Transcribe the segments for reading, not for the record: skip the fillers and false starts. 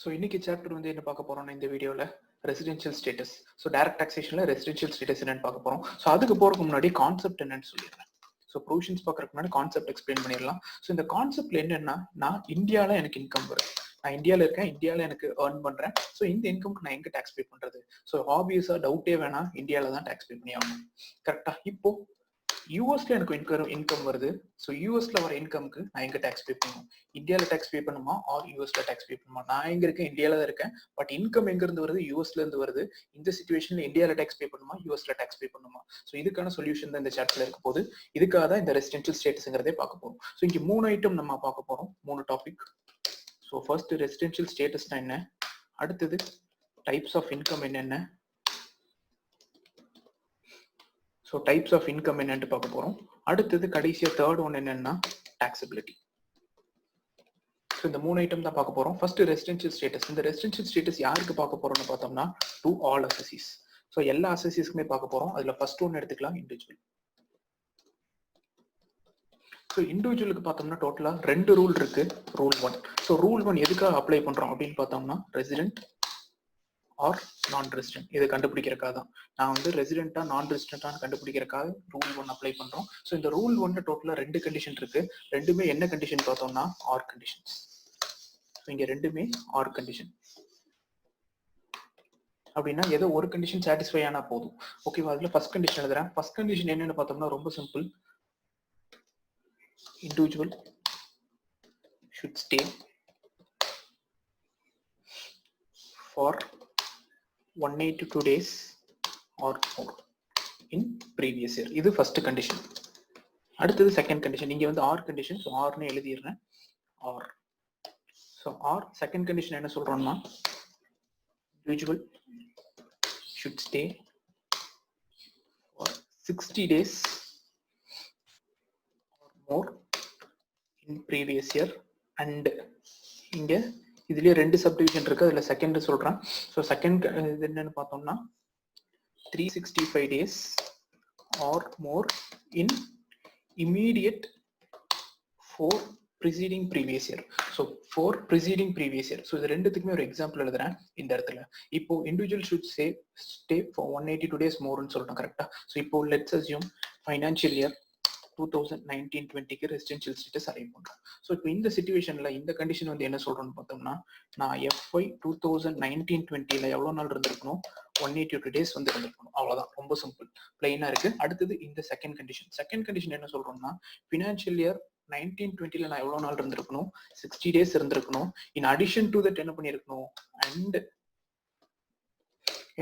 So இன்னைக்கு chapter வந்து என்ன பார்க்க போறோம்னா இந்த வீடியோவில் ரெசிடென்ஷியல் ஸ்டேட்டஸ். ஸோ டைரக்ட் டாக்ஸேஷனில் ரெசிடென்ஷியல் ஸ்டேட்டஸ் என்னன்னு பார்க்க போறோம். ஸோ அதுக்கு போறதுக்கு முன்னாடி கான்செப்ட் என்னன்னு சொல்லிடுறேன். ஸோ ப்ரொவிஷன்ஸ் பார்க்கறதுக்கு முன்னாடி கான்செப்ட் எக்ஸ்பிளைன் பண்ணிடலாம். ஸோ இந்த கான்செப்ட்ல என்னன்னா, நான் இந்தியாவில் எனக்கு இன்கம் வருது, நான் இந்தியாவில் இருக்கேன், இந்தியாவில் எனக்கு ஏர்ன் பண்றேன். ஸோ இந்த இன்கம்க்கு நான் எங்க டேக்ஸ் பே பண்றது? ஸோ ஆப்வியஸா டவுட்டே வேணாம், இந்தியாவில் தான் டேக்ஸ் பே பண்ணி ஆகணும். கரெக்டா? இப்போ யூஎஸ்ல எனக்கு இன்கம் வருது. ஸோ யூஎஸ்ல வர இன்கம்க்கு நான் எங்க டேக்ஸ் பே பண்ணணும்? இந்தியாவில் டேக்ஸ் பே பண்ணுமா ஆர் யூஎஸ்ல டேக்ஸ் பே பண்ணுமா? நான் எங்க இருக்கேன்? இந்தியாவில தான் இருக்கேன். பட் இன்கம் எங்க இருந்து வருது? யூஎஸ்ல இருந்து வருது. இந்த சிச்சுவேஷன்ல இந்தியாவில டேக்ஸ் பே பண்ணுமா யூஎஸ்ல டேக்ஸ் பே பண்ணுமா? ஸோ இதுக்கான சொல்யூஷன் தான் இந்த சாப்டர்ல இருக்க போது. இதுக்காக தான் இந்த ரெசிடென்ஷியல் ஸ்டேட்டஸ்ங்கிறதே பார்க்க போறோம். ஸோ இங்க 3 ஐட்டம் நம்ம பார்க்க போறோம், 3 டாபிக். ஸோ ஃபர்ஸ்ட் ரெசிடென்ஷியல் ஸ்டேட்டஸ்னா என்ன, அடுத்தது டைப்ஸ் ஆஃப் இன்கம் என்னென்ன, ஸோ டைப்ஸ் ஆஃப் இன்கம் என்னன்னு பார்க்க போறோம். அடுத்தது கடைசியா தேர்ட் ஒன் என்னன்னா டாக்ஸபிலிட்டி. ஸோ இந்த 3 ஐட்டம் தான் பார்க்க போறோம். First residential status. இந்த ரெசிடென்ஷியல் ஸ்டேட்டஸ் யாருக்கு பார்க்க போறோம்னு பார்த்தோம்னா டு ஆல் அசஸீஸ். ஸோ எல்லா அசஸீஸ்க்குமே பார்க்க போறோம். அதுல ஃபர்ஸ்ட் ஒன் எடுத்துக்கலாம், இண்டிவிஜுவல். ஸோ இண்டிவிஜுவலுக்கு பார்த்தோம்னா டோட்டலா 2 ரூல் இருக்கு. ரூல் 1. ஸோ ரூல் 1 எதுக்காக அப்ளை பண்றோம் அப்படின்னு பார்த்தோம்னா ரெசிடென்ட் ஆர் நான் ரெசிடென்ட் இதை கண்டுபிடிக்கிறக்காக தான். நான் வந்து ரெசிடென்ட்டா நான் ரெசிடென்ட்டான்னு கண்டுபிடிக்கிறக்காக ரூல் 1 அப்ளை பண்றோம். ஸோ இந்த ரூல் 1 டோட்டலா 2 கண்டிஷன் இருக்கு. ரெண்டுமே என்ன கண்டிஷன் பார்த்தோம்னா ஆர் கண்டிஷன்ஸ். ஸோ இங்க ரெண்டுமே ஆர் கண்டிஷன். அப்படின்னா ஏதோ ஒரு கண்டிஷன் சாட்டிஸ்ஃபை ஆனா போதும். ஓகேவா? அதுல ஃபர்ஸ்ட் கண்டிஷன் எழுதுறேன். ஃபர்ஸ்ட் கண்டிஷன் என்னன்னு பார்த்தோம்னா ரொம்ப simple. Individual should stay for 182 days or more in previous year. இது ஃபர்ஸ்ட் கண்டிஷன். அடுத்தது செகண்ட் கண்டிஷன். இங்க வந்து ஆர் கண்டிஷன். ஸோ ஆர்னு எழுதிடுறேன். R. So R second condition என்ன சொல்றோம்னா individual should stay for 60 days or more in previous year. And இங்க இதுலயே 2 சப்டிவிஷன் இருக்கு. அதுல செகண்ட் சொல்றேன். ஸோ செகண்ட் இது என்னன்னு பார்த்தோம்னா 365 days or more in immediate for preceding previous year. So for preceding previous year. So இது ரெண்டுத்துக்குமே ஒரு எக்ஸாம்பிள் எழுதுறேன் இந்த இடத்துல. இப்போ individual should stay for 182 days மோர்னு சொல்றோம். கரெக்டா? ஸோ இப்போ லெட்ஸ் அஸ்யூம் ஃபைனான்சியல் இயர் 2019-20க்கு ரெசிடென்ஷியல் ஸ்டேட்டஸ் அரைவ் பண்றோம். ஸோ இப்போ இந்த சிச்சுவேஷன்ல இந்த கண்டிஷன் வந்து என்ன சொல்றோம்னு பார்த்தோம்னா, நான் FY 2019-20ல எவ்வளவு நாள் இருந்திருக்கணும்? 182 days வந்து இருந்திருக்கணும். அவ்வளவுதான். ரொம்ப சிம்பிள், பிளைனா இருக்கு. அடுத்தது இந்த செகண்ட் கண்டிஷன். செகண்ட் கண்டிஷன் என்ன சொல்றோம்னா, ஃபினான்ஷியல் இயர் 1920ல நான் எவ்வளவு நாள் இருந்திருக்கணும்? 60 days இருந்திருக்கணும். இன் அடிஷன் டு தட் என்ன பண்ணிருக்கணும்? அண்ட்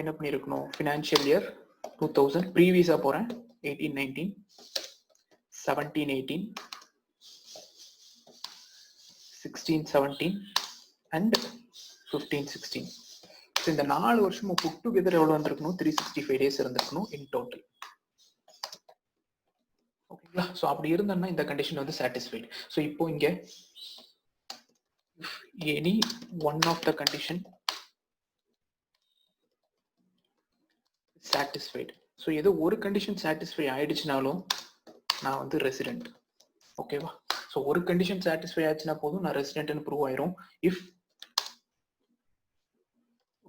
என்ன பண்ணிருக்கணும்? ஃபினான்ஷியல் இயர் 2000 ப்ரீவியஸா போறேன், 18-19, 17-18, 16-17 and 15-16. ஸோ இந்த 4 வருஷமும் புட் டுகெதர் எவ்வளவு வந்திருக்கணும்? 365 days இருந்திருக்கணும் இன் டோட்டல். ஓகேங்களா? ஸோ அப்படி இருந்தோம்னா இந்த கண்டிஷன் வந்து சாட்டிஸ்ஃபைடு. ஸோ இப்போ இங்க any one of the condition satisfied. So ஏதோ ஒரு கண்டிஷன் சாட்டிஸ்ஃபை ஆயிடுச்சுனாலும் நான் வந்து ரெசிடென்ட். ஓகேவா? ஸோ ஒரு கண்டிஷன் சாட்டிஸ்ஃபை ஆச்சுன்னா போதும், நான் ரெசிடென்ட்னு ப்ரூவ் ஆயிரும். If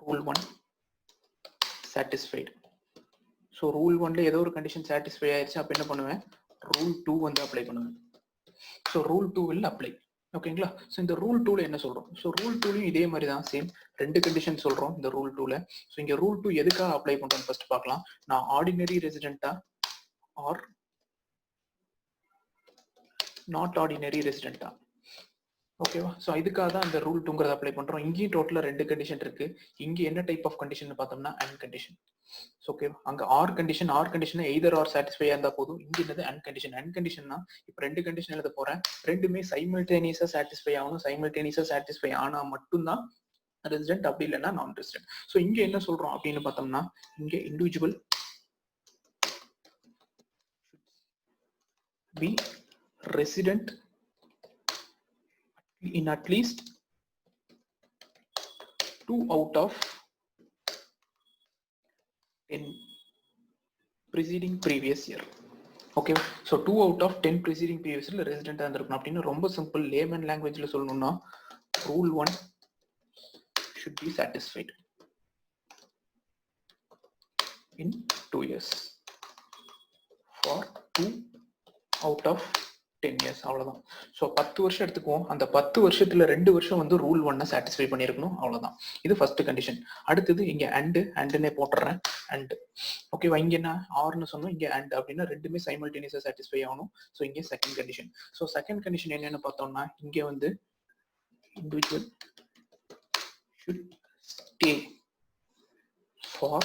rule 1 satisfied. So rule 1ல ஏதோ ஒரு கண்டிஷன் சாட்டிஸ்ஃபை ஆயிடுச்சு, அப்போ என்ன பண்ணுவேன்? ரூல் 2 வந்து அப்ளை பண்ணுவேன். So rule 2 will apply. ஓகேங்களா? ஸோ இந்த ரூல் 2ல என்ன சொல்றோம்? ஸோ ரூல் 2லயும் இதே மாதிரி தான், சேம் 2 கண்டிஷன் சொல்றோம் இந்த ரூல் 2ல. ஸோ இங்க ரூல் 2 எதுக்காக அப்ளை பண்றோம் ஃபர்ஸ்ட் பார்க்கலாம். நான் ஆர்டினரி ரெசிடென்ட்டா ஆர் நாட் ஆர்டினரி ரெசிடென்ட்டா? ஓகேவா? ஸோ இதுக்காக தான் இந்த ரூல் 2ங்கிறத அப்ளை பண்றோம். இங்கேயும் டோட்டலா 2 கண்டிஷன் இருக்கு. இங்க என்ன டைப் ஆஃப் கண்டிஷன் பார்த்தோம்னா அன்கண்டிஷன். ஓகே, அங்க or condition either or satisfy இருந்தா போதும். இங்க என்னது அன்கண்டிஷன். அன்கண்டிஷன்னா இப்போ 2 கண்டிஷன் எழுத போறேன், ரெண்டுமே சைமல்டேனியஸா சாட்டிஸ்ஃபை ஆகணும். சைமல்டேனியஸா சாட்டிஸ்ஃபை ஆனா மட்டும்தான் ரெசிடென்ட், அப்படி இல்லைன்னா நான் ரெசிடென்ட். ஸோ இங்க என்ன சொல்றோம் அப்படின்னு பார்த்தோம்னா, இங்க individual be resident in at least 2 out of 10 preceding previous year. Okay, so 2 out of 10 preceding previous year ரெசிடென்ட்டாக இருந்திருக்கணும். அப்படின்னு ரொம்ப சிம்பிள் லேமன் லாங்குவேஜில் சொல்லணும்னா rule 1 should be satisfied in 2 years for 2 out of 10 years. அவ்வளவுதான். ஸோ 10 வருஷம் எடுத்துக்குவோம். அந்த 10 வருஷத்துல 2 வருஷம் வந்து ரூல் 1 சாட்டிஸ்ஃபை பண்ணிருக்கணும். அவ்வளவுதான். இது ஃபர்ஸ்ட் கண்டிஷன். அடுத்தது இங்க அண்ட்னே போட்டுறேன். அண்ட் ஓகேவா, இங்க என்ன ஆர்னு சொன்னோம், இங்க அண்ட் அப்படின்னா ரெண்டுமே சைமல்டேனியஸா சாட்டிஸ்ஃபை ஆகணும். ஸோ இங்க second condition. So second condition என்னன்னு பார்த்தோம்னா, இங்க வந்து individual should stay for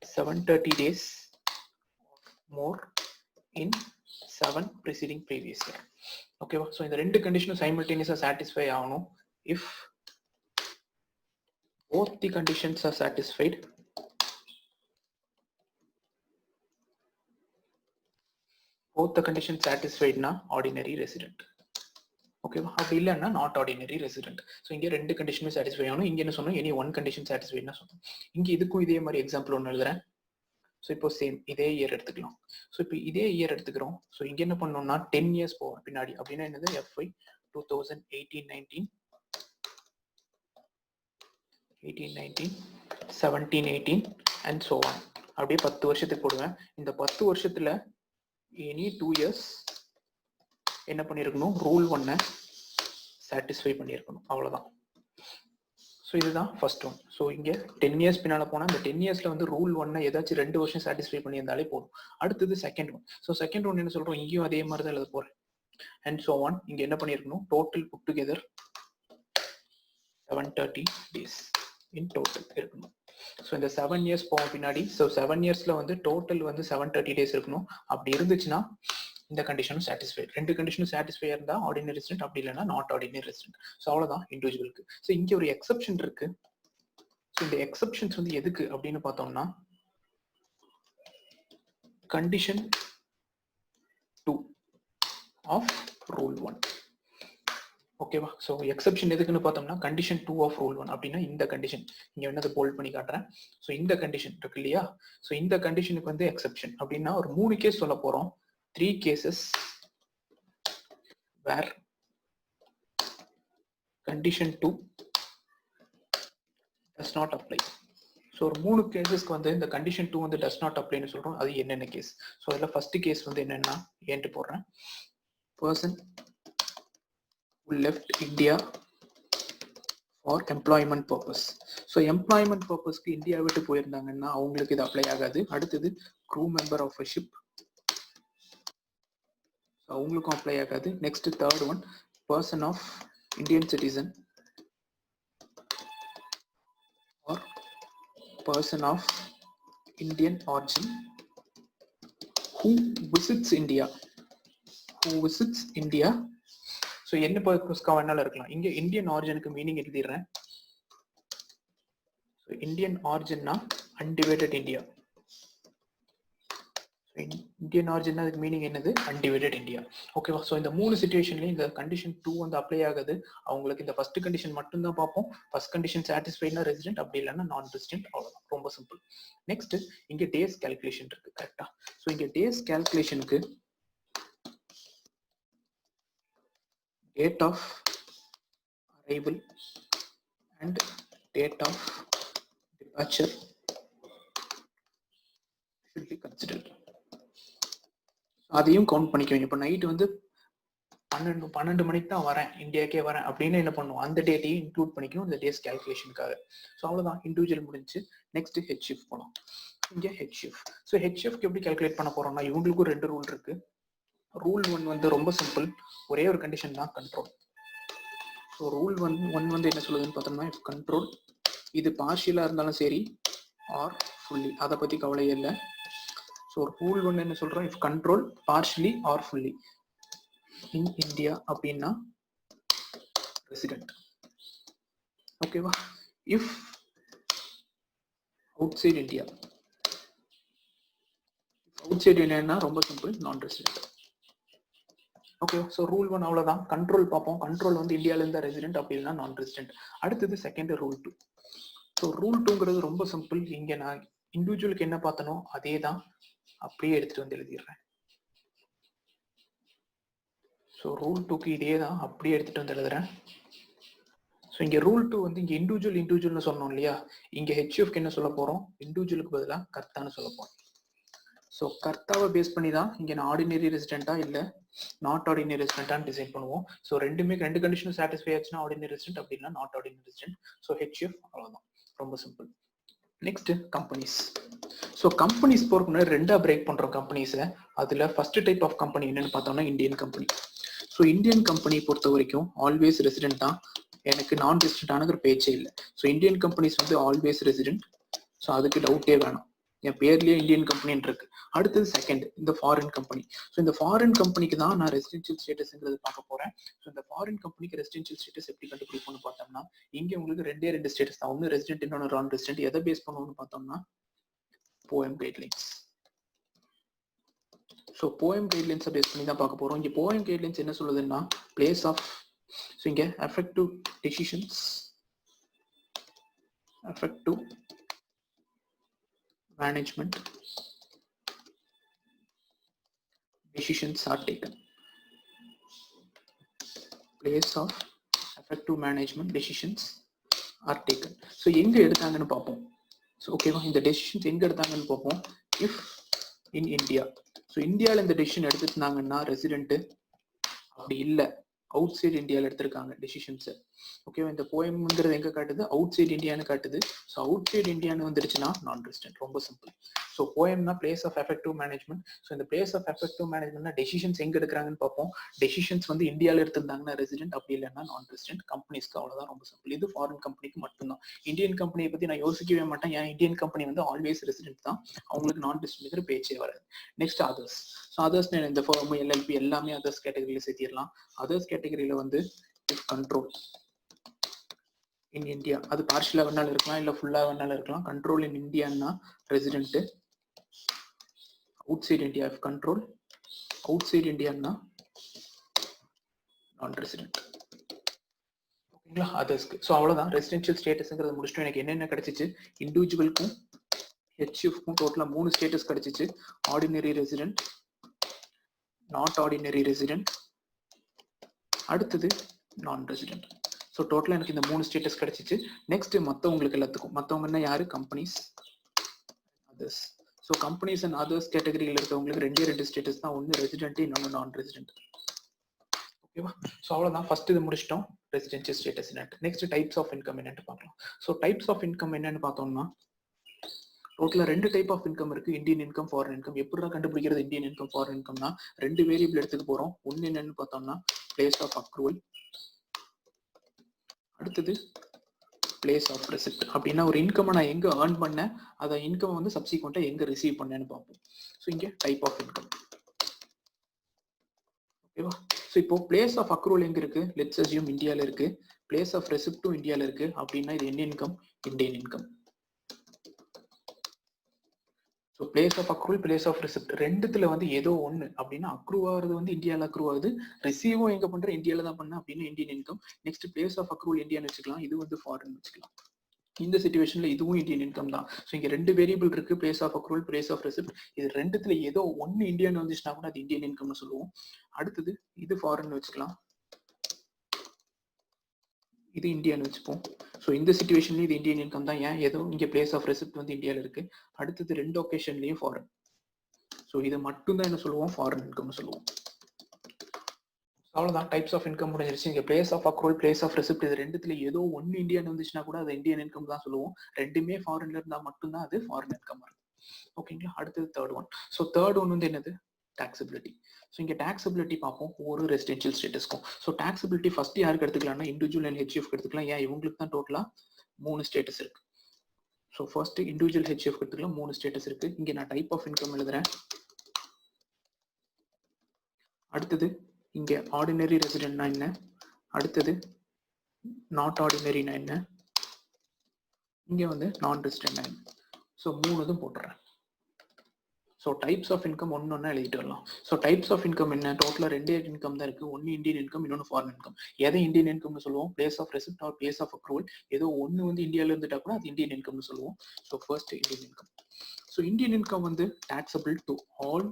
730 days more in 7 preceding previous year. ஓகேவா, ஸோ இந்த ரெண்டு கண்டிஷனும் சைமல்டேனியஸா சாட்டிஸ்ஃபை ஆகணும். If both the conditions are satisfied, both the conditions satisfied na ordinary resident. ஓகேவா, அப்படி இல்லைன்னா நாட் ஆர்டினரி ரெசிடென்ட். ஸோ இங்கே ரெண்டு கண்டிஷனும் சாட்டிஸ்ஃபை ஆகணும். இங்கே என்ன சொன்னோம், எனி ஒன் கண்டிஷன் சாட்டிஸ்ஃபைட்னா சொன்னோம். இங்கே இதுக்கும் இதே மாதிரி எக்ஸாம்பிள் ஒன்று எழுதுறேன். ஸோ இப்போ சேம் இதே இயர் எடுத்துக்கலாம். ஸோ இப்போ இதே இயர் எடுத்துக்கிறோம். ஸோ இங்கே என்ன பண்ணோம்னா 10 இயர்ஸ் போவோம் பின்னாடி. அப்படின்னா என்னது, FY 2018-19, 18-19, 17-18 அண்ட் ஸோ ஆன். அப்படியே 10 வருஷத்துக்கு போடுவேன். இந்த 10 வருஷத்துல எனி 2 இயர்ஸ் என்ன பண்ணியிருக்கணும், ரூல் 1 சாட்டிஸ்ஃபை பண்ணியிருக்கணும். அவ்வளோதான். ஸோ இதுதான் ஃபர்ஸ்ட் ஒன். ஸோ இங்கே 10 இயர்ஸ் பின்னால் போனால் அந்த 10 இயர்ஸில் வந்து ரூல் 1 ஏதாச்சும் 2 வருஷம் சாட்டிஸ்ஃபை பண்ணியிருந்தாலே போதும். அடுத்தது second one. So second one என்ன சொல்கிறோம், இங்கேயும் அதே மாதிரி தான் எழுத போகிறேன். And so one. இங்கே என்ன பண்ணியிருக்கணும், total put together 730 days in total இருக்கணும். ஸோ இந்த 7 இயர்ஸ் போவோம் பின்னாடி. ஸோ 7 இயர்ஸில் வந்து டோட்டல் வந்து 730 days இருக்கணும். அப்படி இருந்துச்சுன்னா இந்த கண்டிஷனும் சாட்டிஸ்ஃபை. ரெண்டு கண்டிஷனும் சாட்டிஸ்ஃபை இருந்தா ஆர்டினரி ரெசிடென்ட், அப்படி இல்லைன்னா நாட் ஆர்டினரி ரெசிடென்ட். ஸோ அவ்வளோதான் இண்டிவிஜுவலுக்கு. ஸோ இங்கே ஒரு எக்ஸப்ஷன் இருக்கு. ஸோ இந்த எக்ஸப்ஷன்ஸ் வந்து எதுக்கு அப்படின்னு பார்த்தோம்னா, கண்டிஷன் 2 ஆஃப் ரூல் 1. ஓகேவா, ஸோ எக்ஸப்ஷன் எதுக்குன்னு பார்த்தோம்னா கண்டிஷன் 2 ஆஃப் ரூல் 1 அப்படின்னா இந்த கண்டிஷன் இங்கே வந்து அதை போல்ட் பண்ணி காட்டுறேன். ஸோ இந்த கண்டிஷன் இருக்கு இல்லையா, ஸோ இந்த கண்டிஷனுக்கு வந்து எக்ஸப்ஷன் அப்படின்னா ஒரு 3 கேஸ் சொல்ல போறோம். 3 cases where condition 2 does not apply. So ஒரு 3 கேசஸ்க்கு வந்து இந்த கண்டிஷன் 2 வந்து does not apply ன்னு சொல்றோம். அது என்னென்ன கேஸ்? ஸோ அதில் ஃபர்ஸ்ட் கேஸ் வந்து என்னன்னா ஏன்ட்டு போடுறேன். Person who left India for employment purpose. So employment பர்பஸ்க்கு இந்தியா விட்டு போயிருந்தாங்கன்னா அவங்களுக்கு இது அப்ளை ஆகாது. அடுத்தது crew member of a ship, அவங்களுக்கும் அப்ளை ஆகாது. Next third one, person of Indian citizen or person of Indian origin who visits India. So என்ன பர்பஸ்க்காக வேணாலும் இருக்கலாம். இங்க இந்தியன் ஆரிஜினுக்கு மீனிங் எழுதிடுறேன். ஸோ இந்தியன் ஆரிஜின்னா அன்டிவைடட் இந்தியா. இந்தியன் ஆரிஜின் அதுக்கு மீனிங் என்னது, அன்டிவைடட் இந்தியா. ஓகேவா, ஸோ இந்த 3 சிச்சுவேஷன்லையும் இந்த கண்டிஷன் 2 வந்து அப்ளை ஆகுது. அவங்களுக்கு இந்த ஃபர்ஸ்ட் கண்டிஷன் மட்டும் தான் பார்ப்போம். ஃபர்ஸ்ட் கண்டிஷன் சாட்டிஸ்ஃபைட்னா ரெசிடென்ட், அப்படி இல்லைன்னா நான் ரெசிடென்ட். அவ்வளோதான், ரொம்ப சிம்பிள். நெக்ஸ்ட் இங்கே டேஸ் கால்குலேஷன் இருக்கு கரெக்டா. ஸோ இங்கே டேஸ் கால்குலேஷனுக்கு date of arrival and date of departure should be considered. அதையும் கவுண்ட் பண்ணிக்குவீங்க. இப்போ நைட் வந்து 12 மணிக்கு தான் வரேன், இந்தியாக்கே வரேன் அப்படின்னு என்ன பண்ணுவோம், அந்த டேட்டையும் இன்க்ளூட் பண்ணிக்கணும் இந்த டேஸ் கால்குலேஷனுக்காக. ஸோ அவ்வளோதான், இண்டிவிஜுவல் முடிஞ்சு. நெக்ஸ்ட் ஹெச்எஃப் போகலாம். இங்கே ஹெச்எஃப். ஸோ ஹெச்எஃப்க்கு எப்படி கால்குலேட் பண்ண போறோம்னா, இவங்களுக்கும் 2 ரூல் இருக்கு. ரூல் 1 வந்து ரொம்ப சிம்பிள், ஒரே ஒரு கண்டிஷன் தான், கண்ட்ரோல். ஸோ ரூல் 1 வந்து என்ன சொல்லுதுன்னு பார்த்தோம்னா, இஃப் கண்ட்ரோல் இது பார்ஷியலாக இருந்தாலும் சரி ஆர் ஃபுல்லி, அதை பற்றி கவலையே இல்லை. ஸோ ரூல் 1 என்ன சொல்றோம், if control partially or fully in India அப்படின்னா ரெசிடென்ட். ஓகேவா, if outside India, outside இந்தியானா ரொம்ப சிம்பிள், நான் ரெசிடென்ட். ஓகேவா, ஸோ ரூல் 1 அவ்வளோதான். கண்ட்ரோல் பார்ப்போம். கண்ட்ரோல் வந்து இந்தியாவில் இருந்தால் ரெசிடென்ட், அப்படி இல்லைன்னா நான் ரெசிடென்ட். அடுத்தது செகண்ட் ரூல் 2. ஸோ ரூல் 2ங்கிறது ரொம்ப சிம்பிள். இங்கே நான் இண்டிவிஜுவலுக்கு என்ன பார்த்தனோ அதே தான் அப்படியே எடுத்துட்டு வந்து எழுதிடுறேன். ஸோ ரூல் 2க்கு இதே தான் அப்படியே எடுத்துட்டு வந்து எழுதுறேன். ஸோ இங்கே ரூல் 2 வந்து இங்கே இண்டிவிஜுவல்னு சொன்னோம் இல்லையா, இங்கே ஹெச்எஃப்க்கு என்ன சொல்ல போகிறோம், இண்டிவிஜுவலுக்கு பதிலாக கர்த்தான்னு சொல்ல போகிறோம். ஸோ கர்த்தாவை பேஸ் பண்ணி தான் இங்கே நான் ஆர்டினரி ரெசிடென்ட்டா இல்லை நாட் ஆர்டினரி ரெசிடென்ட்டான்னு டிசைட் பண்ணுவோம். ஸோ ரெண்டு கண்டிஷனும் சாட்டிஸ்ஃபை ஆச்சுன்னா ஆர்டினரி ரெசிடென்ட், அப்படின்னா not ordinary resident. So HF அவ்வளோதான், ரொம்ப simple. Next companies. So companies போறதுக்கு முன்னாடி ரெண்டா பிரேக் பண்றோம் கம்பெனிஸை. அதுல ஃபர்ஸ்ட் டைப் ஆஃப் கம்பெனி என்னன்னு பார்த்தோம்னா Indian company. So Indian company பொறுத்த வரைக்கும் ஆல்வேஸ் ரெசிடென்ட் தான், எனக்கு நான் ரெசிடென்ட் ஆனது பேச்சே இல்லை. ஸோ இந்தியன் கம்பெனிஸ் வந்து ஆல்வேஸ் ரெசிடென்ட். ஸோ அதுக்கு டவுட்டே வேணாம், என் பேர்லயே இந்தியன் கம்பெனின்னு இருக்கு. அடுத்தது செகண்ட், இந்த ஃபாரின் கம்பெனி. ஸோ இந்த ஃபாரின் கம்பெனிக்கு தான் நான் ரெசிடென்ஷியல் ஸ்டேட்டஸ்ங்கிறது பார்க்க போறேன். ஸோ இந்த ஃபாரின் கம்பெனிக்கு ரெசிடென்ஷியல் ஸ்டேட்டஸ் எப்படி கண்டுபிடிப்போம்னு பார்த்தோம்னா, இங்கே உங்களுக்கு ரெண்டு ஸ்டேட்டஸ் தான், ஒன்று ரெசிடென்ட் இன்னொன்று நான் ரெசிடென்ட். எதை பேஸ் பண்ணுவோம்னு பார்த்தோம்னா போயம் கைட்லைன்ஸ். ஸோ போயம் கைட்லைன்ஸை பேஸ் பண்ணி தான் பார்க்க போறோம். இங்கே போயம் கைட்லைன்ஸ் என்ன சொல்லுதுன்னா பிளேஸ் ஆஃப், ஸோ இங்கே effective decisions, effective management decisions are taken. Place of effective management decisions are taken. So எங்க எடுத்தாங்கன்னு பார்ப்போம். ஸோ ஓகேவா, இந்த டெசிஷன்ஸ் எங்க எடுத்தாங்கன்னு பார்ப்போம். இஃப் இன் இந்தியா, ஸோ இந்தியாவில் இந்த டெசிஷன் எடுத்துருந்தாங்கன்னா ரெசிடென்ட், அப்படி இல்லை அவுட் சைட் இந்தியாவில் எடுத்திருக்காங்க டெசிஷன்ஸை. ஓகேவா, இந்த போயம்ங்கிறது எங்க காட்டுது, அவுட் சைட் இந்தியான்னு காட்டுது. ஸோ அவுட் சைட் இந்தியான்னு வந்துருச்சுன்னா நான் ரெசிடென்ட், ரொம்ப சிம்பிள். ஸோ போயம்னா place of effective management. So இந்த பிளேஸ் ஆஃப் எஃபெக்டிவ் மேனேஜ்மெண்ட்னா டெசிஷன்ஸ் எங்க எடுக்கிறாங்கன்னு பார்ப்போம். டெசிஷன்ஸ் வந்து இந்தியாவில் எடுத்திருந்தாங்கன்னா ரெசிடென்ட், அப்படி இல்லைன்னா நான் ரெசிடென்ட். கம்பெனிஸ்க்கு அவ்வளோதான், ரொம்ப சிம்பிள். இது ஃபாரின் கம்பெனிக்கு மட்டும்தான். இந்தியன் கம்பெனியை பற்றி நான் யோசிக்கவே மாட்டேன், ஏன் இந்தியன் கம்பெனி வந்து ஆல்வேஸ் ரெசிடென்ட் தான், அவங்களுக்கு நான் ரெசிடென்ட் பேச்சே வராது. Next others. ஸோ அதர்ஸ் இந்த ஃபார்ம் எல்எல்பி எல்லாமே அதர்ஸ் கேட்டகரியில் சேர்த்திடலாம். அதர்ஸ் கேட்டகரியில் வந்து இஃப் கண்ட்ரோல் இன் இந்தியா, அது பார்ஷியலா வேணாலும் இருக்கலாம் இல்லை ஃபுல்லா வேணாலும் இருக்கலாம். கண்ட்ரோல் இன் இந்தியான்னா resident, outside India if control outside இந்தியான்னா நான் ரெசிடென்ட். ஓகேங்களா, அதர்ஸ்க்கு. ஸோ அவ்வளோதான் ரெசிடென்ஷியல் ஸ்டேட்டஸ்ங்கிறது முடிச்சுட்டு எனக்கு என்னென்ன கிடைச்சிச்சு, இண்டிவிஜுவலுக்கும் ஹெச்எஃப்க்கும் டோட்டலாக 3 ஸ்டேட்டஸ் கிடைச்சிச்சு. Ordinary resident, not ordinary resident, அடுத்தது நான் ரெசிடென்ட். ஸோ டோட்டலாக எனக்கு இந்த 3 ஸ்டேட்டஸ் கிடைச்சிச்சு. நெக்ஸ்ட் மற்றவங்களுக்கு எல்லாத்துக்கும், மற்றவங்கன்னா யாரு, companies, others. So companies and others கேட்டகரியில் இருக்கவங்களுக்கு ரெண்டு ஸ்டேட்டஸ் தான், ஒன்று ரெசிடென்ட் இன்னொன்று நான் ரெசிடென்ட். ஓகேவா, ஸோ அவ்வளோதான், ஃபர்ஸ்ட் இது முடிச்சிட்டோம் ரெசிடென்ஷியல் ஸ்டேட்டஸ் என்னட்டு. நெக்ஸ்ட் டைப்ஸ் ஆஃப் இன்கம் என்னன்னு பார்க்கலாம். ஸோ டைப்ஸ் ஆஃப் இன்கம் என்னன்னு பார்த்தோம்னா டோட்டலாக 2 டைப் ஆஃப் இன்கம் இருக்கு, இந்தியன் இன்கம், ஃபாரின் இன்கம். எப்படி கண்டுபிடிக்கிறது இந்தியன் இன்கம் ஃபாரின் இன்கம்னா 2 வேரியபிள் எடுத்துக்க போறோம். ஒன்று என்னன்னு பார்த்தோம்னா பிளேஸ் ஆஃப் அக்ரூவல், அடுத்தது பிளேஸ் ஆஃப் ரெசிப்ட். அப்படின்னா ஒரு இன்கம் நான் எங்க ஏர்ன் பண்ணேன், அதை இன்கம் வந்து சப்சிக்வெண்டா எங்க ரிசீவ் பண்ணேன்னு பார்ப்போம். ஸோ இங்கே டைப் ஆஃப் இன்கம். ஓகேவா, ஸோ இப்போ பிளேஸ் ஆஃப் அக்ரூவல் எங்க இருக்கு, லெட்ஸ் அஸ்யூம் இந்தியாவில் இருக்கு. பிளேஸ் ஆஃப் ரெசிப்டும் இந்தியாவில் இருக்கு. அப்படின்னா இது என்ன income, Indian income. So place of accrual, place of receipt ரெண்டுத்துல வந்து ஏதோ ஒன்று. அப்படின்னா அக்ரூவ் ஆகுறது வந்து இந்தியாவில் அக்ரூவ் ஆகுது, ரிசீவும் எங்க பண்ற இந்தியாவில் தான் பண்ண, அப்படின்னு Indian income. Next place of accrual இந்தியான்னு வச்சுக்கலாம், இது வந்து ஃபாரின் வச்சுக்கலாம். இந்த சிச்சுவேஷன்ல இதுவும் இந்தியன் இன்கம் தான். ஸோ இங்க 2 வேரியபிள் இருக்கு, place of accrual, place of receipt. இது ரெண்டுத்துல ஏதோ ஒன்று இந்தியன் வந்துச்சுன்னா கூட அது இந்தியன் இன்கம்னு சொல்லுவோம். அடுத்தது இது ஃபாரின் வச்சுக்கலாம், இது இந்தியான்னு வச்சுப்போம். ஸோ இந்த சிச்சுவேஷன்லயும் இது இந்தியன் இன்கம் தான், ஏன் ஏதோ இங்க பிளேஸ் ஆஃப் ரெசிப்ட் வந்து இந்தியாவில் இருக்கு. அடுத்தது 2 ஒகேஷன்லயும் ஃபாரின். ஸோ இது மட்டும் தான் என்ன சொல்லுவோம், ஃபாரின் இன்கம்னு சொல்லுவோம். அவ்வளோதான், டைப்ஸ் ஆஃப் இன்கம் முடிஞ்சிருச்சு. இங்கே place of accrual, place of receipt இது ரெண்டுத்துல ஏதோ ஒன்று இந்தியன் வந்துச்சுன்னா கூட அது இந்தியன் இன்கம் தான் சொல்லுவோம். ரெண்டுமே ஃபாரின்ல இருந்தா மட்டும்தான் அது ஃபாரின் இன்கம் இருக்கும். ஓகேங்களா, அடுத்தது third one. So third one வந்து என்னது, டாக்ஸபிலிட்டி. ஸோ இங்கே டாக்ஸபிலிட்டி பார்ப்போம் ஒரு ரெசிடென்ஷியல் ஸ்டேட்டஸ்க்கும். ஸோ டாக்ஸபிலிட்டி ஃபர்ஸ்ட் யாருக்கு எடுத்துக்கலாம்னா இண்டிவிஜுவல் அண்ட் ஹெச்எஃப் எடுத்துக்கலாம். ஏன், இவங்களுக்கு தான் டோட்டலா 3 ஸ்டேட்டஸ் இருக்கு. ஸோ ஃபர்ஸ்ட் இண்டிவிஜுவல் ஹெச்எஃப் எடுத்துக்கலாம், 3 ஸ்டேட்டஸ் இருக்கு. இங்கே நான் டைப் ஆஃப் இன்கம் எழுதுறேன். அடுத்தது இங்கே ஆர்டினரி ரெசிடென்ட்னா என்ன, அடுத்தது நாட் ஆர்டினரினா என்ன, இங்கே வந்து நான் ரெசிடென்ட்னா என்ன. ஸோ 3 போட்டுறேன். ஸோ டைப்ஸ் ஆஃப் இன்கம் ஒன்று எழுதிட்டு வரலாம். ஸோ டைப்ஸ் ஆஃப் இன்கம் என்ன, டோட்டலாக 2 இன்கம் தான் இருக்கு, ஒன்று இந்தியன் இன்கம், இன்னொன்று ஃபாரின் இன்கம். எதை இந்தியன் இன்கம்னு சொல்லுவோம், place of receipt or place of accrual. ஏதோ ஒன்று வந்து இந்தியாவில் இருந்துட்டா கூட அது இந்தியன் இன்கம்னு சொல்லுவோம். So first Indian income. So Indian income வந்து டாக்ஸபிள் டு ஆல்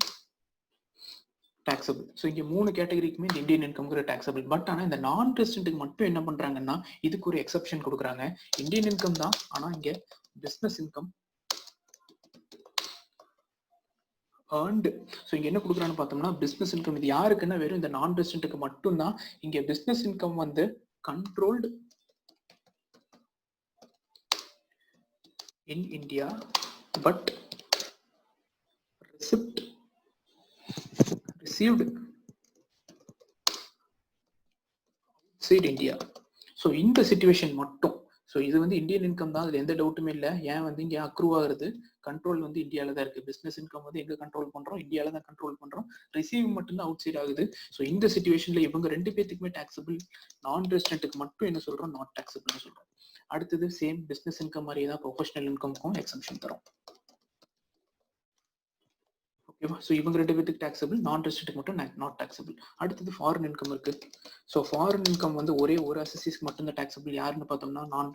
taxable. ஸோ இங்கே 3 கேட்டகரிக்குமே இந்த இந்தியன் இன்கம்ங்கிற taxable. பட் ஆனால் இந்த நான் ரெசிடென்ட்டுக்கு மட்டும் என்ன பண்ணுறாங்கன்னா இதுக்கு ஒரு எக்ஸப்ஷன் கொடுக்குறாங்க. இந்தியன் இன்கம் தான், ஆனால் இங்கே பிஸ்னஸ் இன்கம் earned. ஸோ இங்கே என்ன கொடுக்குறான்னு பார்த்தோம்னா பிஸ்னஸ் இன்கம். இது யாருக்குன்னா வெறும் இந்த நான் ரெசிடென்ட்டுக்கு மட்டும்தான். இங்கே பிஸ்னஸ் இன்கம் வந்து controlled in India but received outside India. So இந்த சிச்சுவேஷன் மட்டும். ஸோ இது வந்து இந்தியன் இன்கம் தான், அதில் எந்த டவுட்டுமே இல்லை. ஏன் வந்து இங்கே அக்ரூவ் ஆகுறது, கண்ட்ரோல் வந்து இந்தியாவில் தான் இருக்குது. பிஸ்னஸ் இன்கம் வந்து எங்கே கண்ட்ரோல் பண்ணுறோம், இந்தியாவில் தான் கண்ட்ரோல் பண்ணுறோம். ரிசீவ் மட்டும்தான் அவுட் சைட் ஆகுது. ஸோ இந்த சிச்சுவேஷனில் இவங்க 2 பேத்துக்குமே டாக்ஸபிள். நான் ரெசிடென்ட்டுக்கு மட்டும் என்ன சொல்கிறோம், நாட் டாக்ஸபிள்னு சொல்கிறோம். அடுத்தது சேம் பிஸ்னஸ் இன்கம் மாதிரியே தான் ப்ரொஃபஷனல் இன்கம்க்கும் எக்ஸம்ஷன் தரும். ஓகேவா? ஸோ இவங்க 2 பேருக்கு டாக்ஸபிள், நான் ரெசிடென்ட்டுக்கு மட்டும் நாட் டாக்ஸபிள். அடுத்தது ஃபாரின் இன்கம் இருக்கு. ஸோ ஃபாரின் இன்கம் வந்து ஒரே ஒரு அசசிஸ்க்கு மட்டும் தான் டாக்ஸபிள். யாருன்னு பார்த்தோம்னா நான்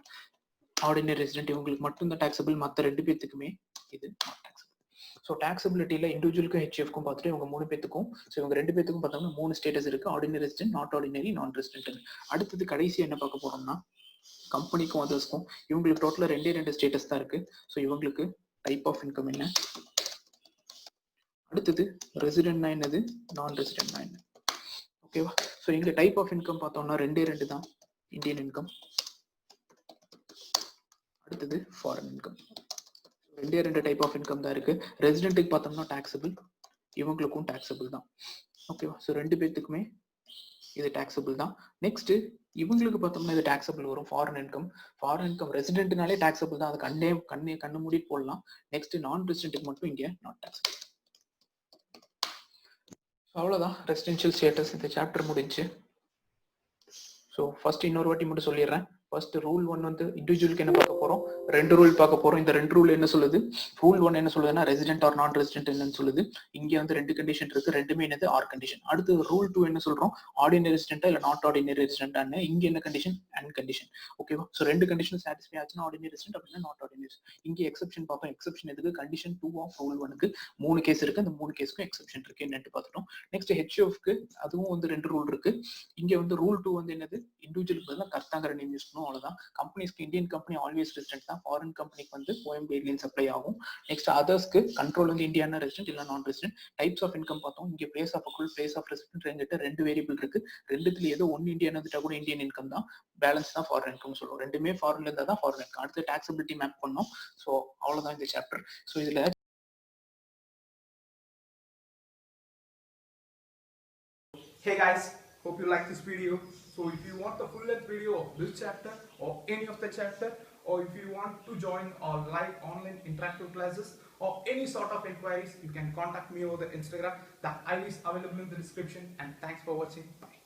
ஆர்டினரி ரெசிடென்ட், இவங்களுக்கு மட்டும் தான் டாக்ஸபிள். மற்ற 2 பேத்துக்குமே இது நாட் டாக்ஸபிள். ஸோ டாக்ஸபிலிட்டியில் இண்டிவிஜுவலுக்கும் ஹெச்எஃப்க்கும் பார்த்துட்டு இவங்க 3 பேத்துக்கும், ஸோ இவங்க 2 பேத்துக்கும் பார்த்தோம்னா 3 ஸ்டேட்டஸ் இருக்கு, ஆர்டினரி ரெசிடென்ட், நாட் ஆர்டினரி, நான் ரெசிடென்ட். அடுத்தது கடைசி என்ன பார்க்க போறோம்னா கம்பெனிக்கும் அதர்ஸ்க்கும் இவங்களுக்கு டோட்டலாக 2 ஸ்டேட்டஸ் தான் இருக்கு. ஸோ இவங்களுக்கு டைப் ஆஃப் இன்கம் என்ன, அடுத்தது ரெசிடென்ட்னா என்னது, நான் ரெசிடென்ட்னா என்ன. ஓகேவா? ஸோ இங்க டைப் ஆஃப் இன்கம் பார்த்தோம்னா 2 தான், இந்தியன் இன்கம், அடுத்தது foreign income. 2 type of income தான் இருக்கு. ரெசிடென்ட்டுக்கு பார்த்தோம்னா டாக்ஸபிள், இவங்களுக்கும் டாக்ஸபிள் தான். ஓகேவா? ஸோ 2 பேத்துக்குமே இது டாக்ஸபிள் தான். நெக்ஸ்ட் இவங்களுக்கு பார்த்தோம்னா இது டாக்ஸபிள் வரும், ஃபாரின் இன்கம். ஃபாரின் இன்கம் ரெசிடென்ட்னாலே டாக்ஸபிள் தான், அது கண்ணு மூடி போடலாம். நெக்ஸ்ட் நான் ரெசிடென்ட்டுக்கு மட்டும் இங்கே நாட் டாக்ஸபிள். அவ்வளோதான் ரெசிடென்ஷியல் ஸ்டேட்டஸ். இந்த சாப்டர் முடிஞ்சு. ஸோ ஃபர்ஸ்ட் இன்னொரு வாட்டி மட்டும் சொல்லிடுறேன். ஃபர்ஸ்ட் ரூல் 1 வந்து இண்டிவிஜுவலுக்கு என்ன பார்க்க போறோம், 2 ரூல் பார்க்க போறோம். இந்த 2 ரூல் என்ன சொல்லுது, ரூல் 1 என்ன சொல்லுதுன்னா ரெசிடென்ட் ஆர் நான் ரெசிடென்ட் என்னன்னு சொல்லுது. இங்க வந்து 2 கண்டிஷன் இருக்கு, ரெண்டுமே என்னது ஆர் கண்டிஷன். அடுத்து ரூல் 2 என்ன சொல்றோம், ஆர்டினரி ரெசிடென்ட்டா இல்ல நாட் ஆர்டினரி ரெசிடென்ட்டான்னு. இங்க என்ன கண்டிஷன், அண்ட் கண்டிஷன். ஓகேவா? ஸோ 2 கண்டிஷன் சாட்டிஸ்ஃபை ஆச்சுன்னா ஆர்டினரி ரெசிடென்ட், அப்படின்னா நாட் ஆர்டினரி. இங்க எக்ஸப்ஷன் பார்த்தோம். எக்ஸப்ஷன் எதுக்கு, கண்டிஷன் 2 ஆஃப் ரூல் 1க்கு 3 கேஸ் இருக்கு, அந்த 3 கேஸ்க்கும் எக்ஸப்ஷன் இருக்கு என்னன்னு பார்த்துட்டோம். நெக்ஸ்ட் ஹெச்எஃப்க்கு அதுவும் வந்து 2 ரூல் இருக்கு. இங்க வந்து ரூல் 2 வந்து என்னது, இண்டிவிஜுவலுக்கு பதிலாக கர்த்தாங்கிற நேம் யூஸ் பண்ணுவோம், அவ்வளவுதான். கம்பெனிஸ்க்கு இந்தியன் கம்பெனி ஆல்வேஸ் ரெசிடென்ட் தான், ஃபாரின் கம்பெனிக்கு வந்து போயம் கைட்லைன்ஸ் அப்ளை ஆகும். நெக்ஸ்ட் அதர்ஸ்க்கு கண்ட்ரோல் வந்து இந்தியானா ரெசிடென்ட் இல்ல non resident. Types of income பார்த்தோம். இங்க place of accrual, place of resident என்கிட்ட 2 வேரியபிள் இருக்கு. ரெண்டுத்துல ஏதோ ஒன்னு இந்தியன் வந்துட்டா கூட இந்தியன் இன்கம் தான், பேலன்ஸ் தான் ஃபாரின் இன்கம் சொல்லுவோம். ரெண்டுமே ஃபாரின்ல இருந்தா தான் ஃபாரின் இன்கம். அடுத்து டாக்ஸபிலிட்டி மேப் பண்ணோம். ஸோ அவ்வளவுதான் இந்த சாப்டர். ஸோ இதுல Hey guys, hope you like this video. So if you want the full length video of this chapter or any of the chapter, or if you want to join our live online interactive classes or any sort of inquiries, you can contact me over the Instagram. The ID is available in the description, and thanks for watching. Bye.